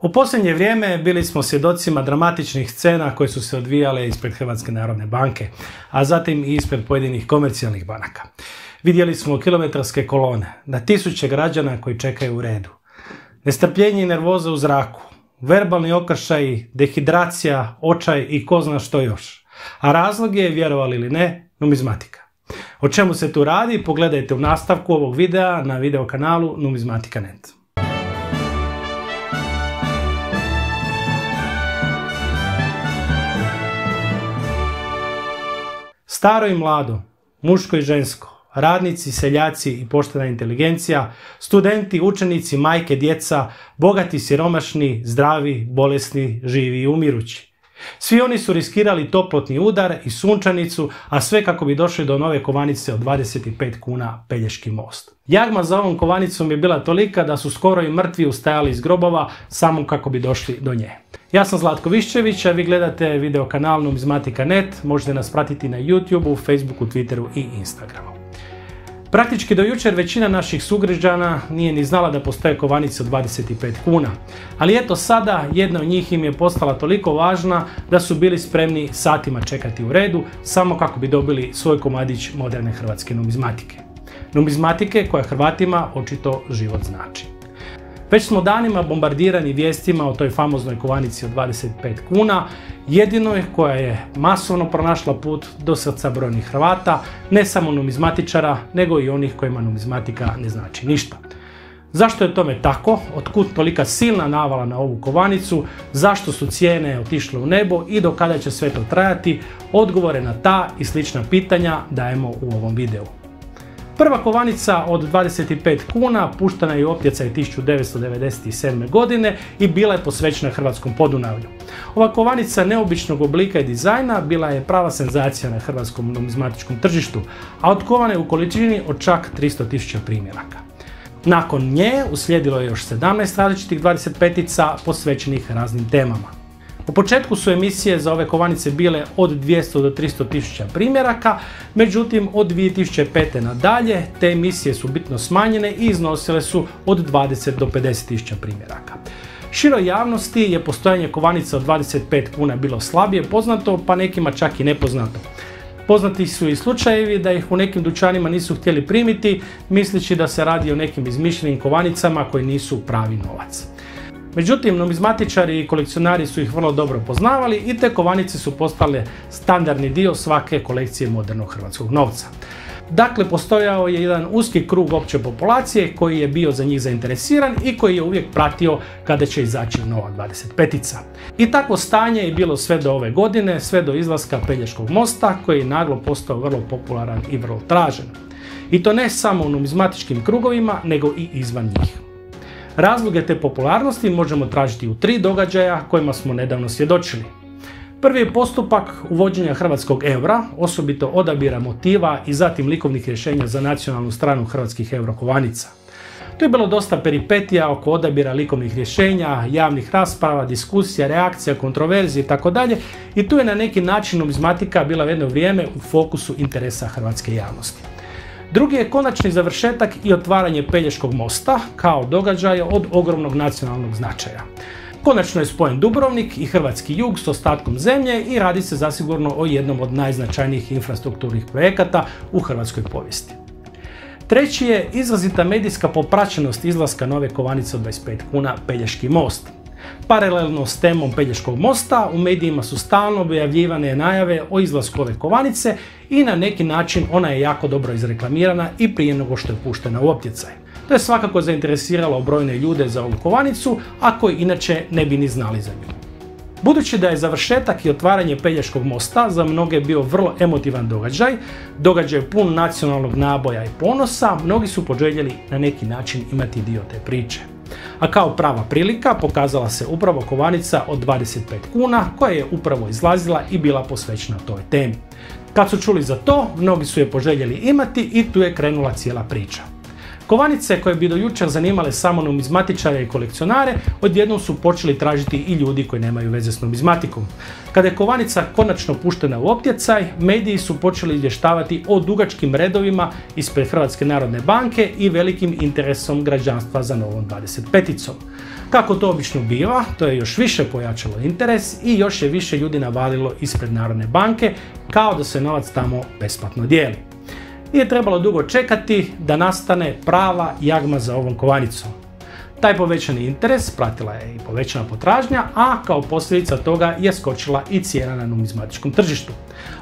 U posljednje vrijeme bili smo svjedocima dramatičnih scena koje su se odvijale ispred Hrvatske narodne banke, a zatim i ispred pojedinih komercijalnih banaka. Vidjeli smo kilometarske kolone, na tisuće građana koji čekaju u redu. Nestrpljenje i nervoza u zraku, verbalni okršaji, dehidracija, očaj i ko zna što još. A razlog je, vjerovali ili ne, numizmatika. O čemu se tu radi, pogledajte u nastavku ovog videa na videokanalu Numizmatika.net. Staro i mlado, muško i žensko, radnici, seljaci i poštena inteligencija, studenti, učenici, majke, djeca, bogati, siromašni, zdravi, bolesni, živi i umirući. Svi oni su riskirali toplotni udar i sunčanicu, a sve kako bi došli do nove kovanice od 25 kuna Pelješki most. Jagma za ovom kovanicom je bila tolika da su skoro i mrtvi ustajali iz grobova samo kako bi došli do nje. Ja sam Zlatko Viščević, a vi gledate videokanal Numizmatika.net, možete nas pratiti na YouTubeu, Facebooku, Twitteru i Instagramu. Praktički do jučer većina naših sugrađana nije ni znala da postoje kovanice od 25 kuna. Ali eto sada jedna od njih im je postala toliko važna da su bili spremni satima čekati u redu samo kako bi dobili svoj komadić moderne hrvatske numizmatike. Numizmatike koja Hrvatima očito život znači. Već smo danima bombardirani vijestima o toj famoznoj kovanici od 25 kuna, jedinoj koja je masovno pronašla put do srca brojnih Hrvata, ne samo numizmatičara, nego i onih kojima numizmatika ne znači ništa. Zašto je tome tako? Otkud tolika silna navala na ovu kovanicu? Zašto su cijene otišle u nebo i do kada će sve to trajati? Odgovore na ta i slična pitanja dajemo u ovom videu. Prva kovanica od 25 kuna puštena je u optjecaj 1997. godine i bila je posvećena hrvatskom Podunavlju. Ova kovanica neobičnog oblika i dizajna bila je prava senzacija na hrvatskom numizmatičkom tržištu, a otkovana je u količini od čak 300.000 primjeraka. Nakon nje uslijedilo je još 17 različitih 25-ica posvećenih raznim temama. U početku su emisije za ove kovanice bile od 200 do 300.000 primjeraka, međutim od 2005. nadalje te emisije su bitno smanjene i iznosile su od 20 do 50.000 primjeraka. Široj javnosti je postojanje kovanica od 25 kuna bilo slabije poznato, pa nekima čak i nepoznato. Poznati su i slučajevi da ih u nekim dućanima nisu htjeli primiti, misleći da se radi o nekim izmišljenim kovanicama koji nisu pravi novac. Međutim, numizmatičari i kolekcionari su ih vrlo dobro poznavali i te kovanice su postale standardni dio svake kolekcije modernog hrvatskog novca. Dakle, postojao je jedan uski krug opće populacije koji je bio za njih zainteresiran i koji je uvijek pratio kada će izaći nova 25-ica. I takvo stanje je bilo sve do ove godine, sve do izlaska Pelješkog mosta koji je naglo postao vrlo popularan i vrlo tražen. I to ne samo u numizmatičkim krugovima, nego i izvan njih. Razloge te popularnosti možemo tražiti u 3 događaja kojima smo nedavno svjedočili. Prvi je postupak uvođenja hrvatskog eura, osobito odabira motiva i zatim likovnih rješenja za nacionalnu stranu hrvatskih eurokovanica. Tu je bilo dosta peripetija oko odabira likovnih rješenja, javnih rasprava, diskusija, reakcija, kontroverzije itd. I tu je na neki način numizmatika bila jedno vrijeme u fokusu interesa hrvatske javnosti. Drugi je konačni završetak i otvaranje Pelješkog mosta kao događaja od ogromnog nacionalnog značaja. Konačno je spojen Dubrovnik i hrvatski jug s ostatkom zemlje i radi se zasigurno o jednom od najznačajnijih infrastrukturnih projekata u hrvatskoj povijesti. Treći je izrazita medijska popraćenost izlaska nove kovanice od 25 kuna Pelješki most. Paralelno s temom Pelješkog mosta u medijima su stalno objavljivane najave o izlasku ove kovanice i na neki način ona je jako dobro izreklamirana i prije nego što je puštena u optjecaj. To je svakako zainteresiralo brojne ljude za ovu kovanicu, a koji inače ne bi ni znali za nju. Budući da je završetak i otvaranje Pelješkog mosta za mnoge bio vrlo emotivan događaj pun nacionalnog naboja i ponosa, mnogi su poželjeli na neki način imati dio te priče. A kao prava prilika pokazala se upravo kovanica od 25 kuna koja je upravo izlazila i bila posvećena toj temi. Kad su čuli za to, mnogi su je poželjeli imati i tu je krenula cijela priča. Kovanice koje bi do jučer zanimale samo numizmatičare i kolekcionare, odjednom su počeli tražiti i ljudi koji nemaju veze s numizmatikom. Kada je kovanica konačno puštena u optjecaj, mediji su počeli izvještavati o dugačkim redovima ispred Hrvatske narodne banke i velikim interesom građanstva za novom 25-icom. Kako to obično biva, to je još više pojačalo interes i još je više ljudi navalilo ispred Narodne banke, kao da se novac tamo besplatno dijeli. Nije trebalo dugo čekati da nastane prava jagma za ovom kovanicom. Taj povećani interes pratila je i povećana potražnja, a kao posljedica toga je skočila i cijena na numizmatičkom tržištu.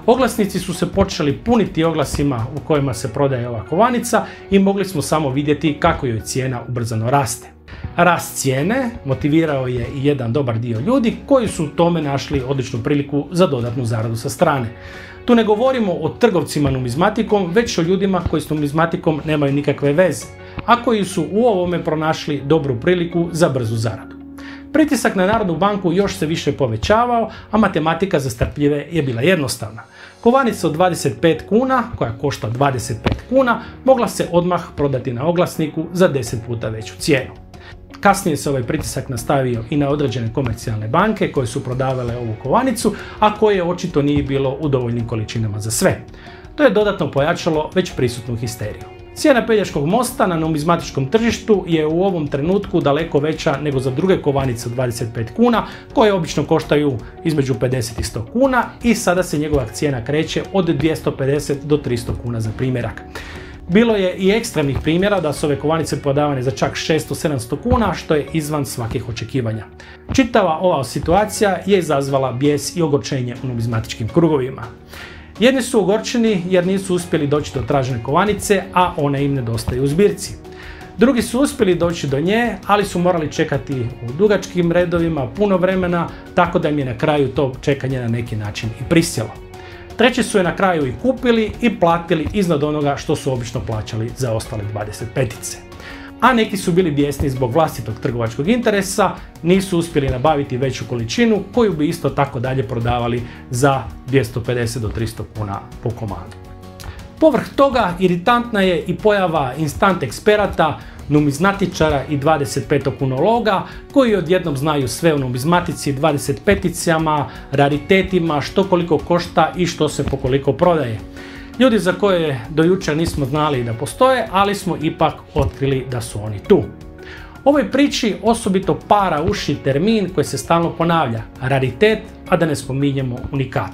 Oglasnici su se počeli puniti oglasima u kojima se prodaje ova kovanica i mogli smo samo vidjeti kako joj cijena ubrzano raste. Rast cijene motivirao je i jedan dobar dio ljudi koji su u tome našli odličnu priliku za dodatnu zaradu sa strane. Tu ne govorimo o trgovcima numizmatikom, već o ljudima koji s numizmatikom nemaju nikakve veze, a koji su u ovome pronašli dobru priliku za brzu zaradu. Pritisak na Narodnu banku još se više povećavao, a matematika za strpljive je bila jednostavna. Kovanica od 25 kuna, koja košta 25 kuna, mogla se odmah prodati na oglasniku za 10 puta veću cijenu. Kasnije se ovaj pritisak nastavio i na određene komercijalne banke koje su prodavale ovu kovanicu, a koje očito nije bilo u dovoljnim količinama za sve. To je dodatno pojačalo već prisutnu histeriju. Cijena Pelješkog mosta na numizmatičkom tržištu je u ovom trenutku daleko veća nego za druge kovanice od 25 kuna, koje obično koštaju između 50 i 100 kuna i sada se njegova cijena kreće od 250 do 300 kuna za primjerak. Bilo je i ekstremnih primjera da su ove kovanice prodavane za čak 600-700 kuna, što je izvan svakih očekivanja. Čitava ova situacija je izazvala bijes i ogorčenje u numizmatičkim krugovima. Jedni su ogorčeni jer nisu uspjeli doći do tražene kovanice, a one im nedostaju u zbirci. Drugi su uspjeli doći do nje, ali su morali čekati u dugačkim redovima puno vremena, tako da im je na kraju to čekanje na neki način i prisjelo. Treći su je na kraju i kupili i platili iznad onoga što su obično plaćali za ostale 25-ice. A neki su bili bijesni zbog vlastitog trgovačkog interesa, nisu uspjeli nabaviti veću količinu koju bi isto tako dalje prodavali za 250 do 300 kuna po komadu. Povrh toga iritantna je i pojava instant eksperata, numizmatičara i 25-kunologa koji odjednom znaju sve o numizmatici, 25-icama, raritetima, što koliko košta i što se po koliko prodaje. Ljudi za koje do jučer nismo znali da postoje, ali smo ipak otkrili da su oni tu. Ovoj priči osobito para uši termin koji se stalno ponavlja, raritet, a da ne spominjemo unikat.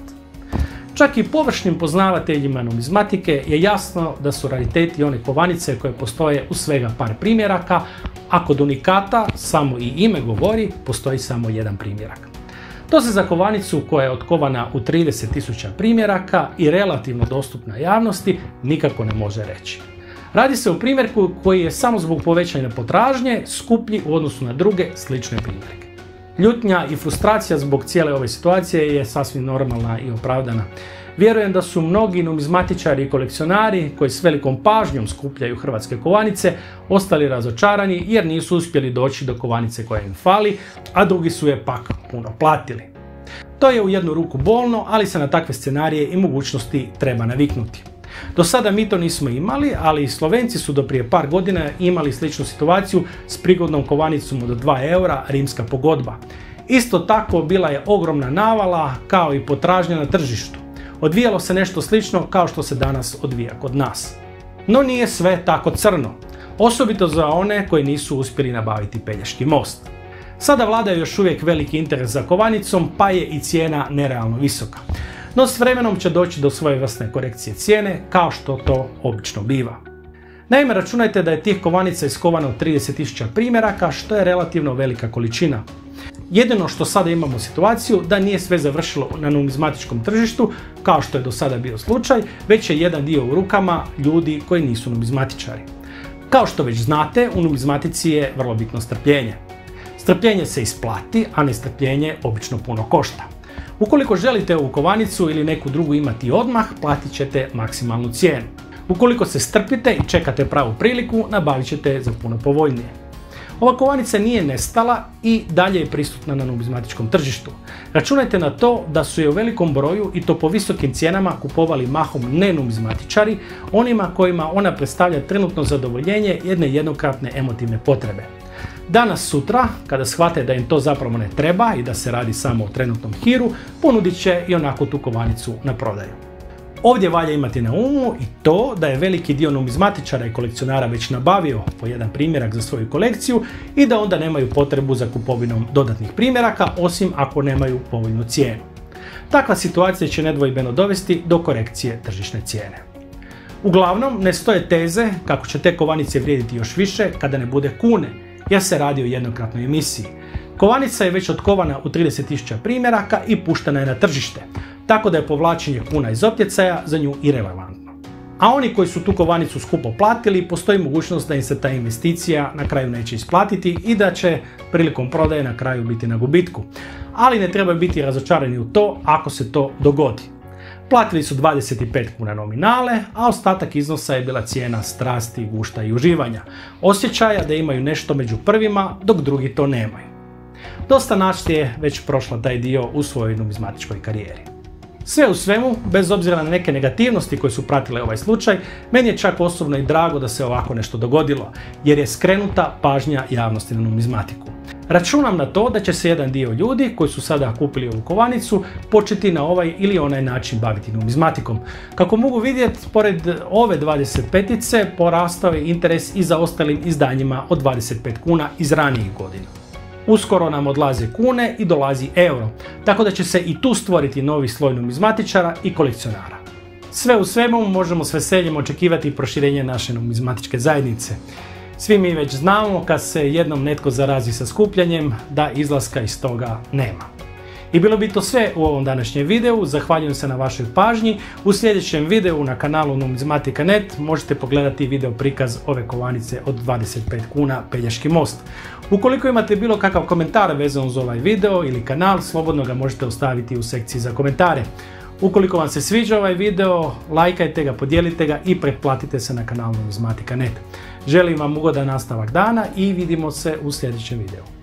Čak i površnim poznavateljima numizmatike je jasno da su rariteti one kovanice koje postoje u svega par primjeraka, a kod unikata, samo i ime govori, postoji samo jedan primjerak. To se za kovanicu koja je otkovana u 30.000 primjeraka i relativno dostupna javnosti nikako ne može reći. Radi se o primjerku koji je samo zbog povećanja potražnje skuplji u odnosu na druge slične primjerke. Ljutnja i frustracija zbog cijele ove situacije je sasvim normalna i opravdana. Vjerujem da su mnogi numizmatičari i kolekcionari koji s velikom pažnjom skupljaju hrvatske kovanice ostali razočarani jer nisu uspjeli doći do kovanice koja im fali, a drugi su je pak puno platili. To je u jednu ruku bolno, ali se na takve scenarije i mogućnosti treba naviknuti. Do sada mi to nismo imali, ali i Slovenci su do prije par godina imali sličnu situaciju s prigodnom kovanicom od 2 eura rimska pogodba. Isto tako bila je ogromna navala kao i potražnja na tržištu. Odvijalo se nešto slično kao što se danas odvija kod nas. No nije sve tako crno, osobito za one koji nisu uspjeli nabaviti Pelješki most. Sada vlada još uvijek veliki interes za kovanicom, pa je i cijena nerealno visoka. No s vremenom će doći do svojevrsne korekcije cijene, kao što to obično biva. Naime, računajte da je tih kovanica iskovano 30.000 primjeraka, što je relativno velika količina. Jedino što sada imamo situaciju da nije sve završilo na numizmatičkom tržištu, kao što je do sada bio slučaj, već je jedan dio u rukama ljudi koji nisu numizmatičari. Kao što već znate, u numizmatici je vrlo bitno strpljenje. Strpljenje se isplati, a nestrpljenje obično puno košta. Ukoliko želite ovu kovanicu ili neku drugu imati odmah, platit ćete maksimalnu cijenu. Ukoliko se strpite i čekate pravu priliku, nabavit ćete za puno povoljnije. Ova kovanica nije nestala i dalje je prisutna na numizmatičkom tržištu. Računajte na to da su je u velikom broju i to po visokim cijenama kupovali mahom nenumizmatičari, onima kojima ona predstavlja trenutno zadovoljenje jedne jednokratne emotivne potrebe. Danas sutra, kada shvate da im to zapravo ne treba i da se radi samo o trenutnom hiru, ponudit će i onako tu kovanicu na prodaju. Ovdje valja imati na umu i to da je veliki dio numizmatičara i kolekcionara već nabavio po jedan primjerak za svoju kolekciju i da onda nemaju potrebu za kupovinom dodatnih primjeraka, osim ako nemaju povoljnu cijenu. Takva situacija će nedvojbeno dovesti do korekcije tržišne cijene. Uglavnom, ne stoje teze kako će te kovanice vrijediti još više kada ne bude kune, jer se radi o jednokratnoj emisiji. Kovanica je već otkovana u 30.000 primjeraka i puštena je na tržište, tako da je povlačenje kuna iz optjecaja za nju irelevantno. A oni koji su tu kovanicu skupo platili, postoji mogućnost da im se ta investicija na kraju neće isplatiti i da će prilikom prodaje na kraju biti na gubitku. Ali ne treba biti razočarani u to ako se to dogodi. Platili su 25 kuna nominale, a ostatak iznosa je bila cijena strasti, gušta i uživanja. Osjećaja da imaju nešto među prvima, dok drugi to nemaju. Dosta nas je već prošla taj dio u svojoj numizmatičkoj karijeri. Sve u svemu, bez obzira na neke negativnosti koje su pratile ovaj slučaj, meni je čak osobno i drago da se ovako nešto dogodilo, jer je skrenuta pažnja javnosti na numizmatiku. Računam na to da će se jedan dio ljudi koji su sada kupili ovu kovanicu početi na ovaj ili onaj način baviti numizmatikom. Kako mogu vidjeti, pored ove 25-ice porastao je interes i za ostalim izdanjima od 25 kuna iz ranijih godina. Uskoro nam odlaze kune i dolazi euro, tako da će se i tu stvoriti novi sloj numizmatičara i kolekcionara. Sve u svemu možemo s veseljem očekivati proširenje naše numizmatičke zajednice. Svi mi već znamo kad se jednom netko zarazi sa skupljanjem da izlaska iz toga nema. I bilo bi to sve u ovom današnjem videu, zahvaljujem se na vašoj pažnji. U sljedećem videu na kanalu Numizmatika.net možete pogledati video prikaz ove kovanice od 25 kuna Pelješki most. Ukoliko imate bilo kakav komentar vezan uz ovaj video ili kanal, slobodno ga možete ostaviti u sekciji za komentare. Ukoliko vam se sviđa ovaj video, lajkajte ga, podijelite ga i pretplatite se na kanal Numizmatika.net. Želim vam ugodan nastavak dana i vidimo se u sljedećem videu.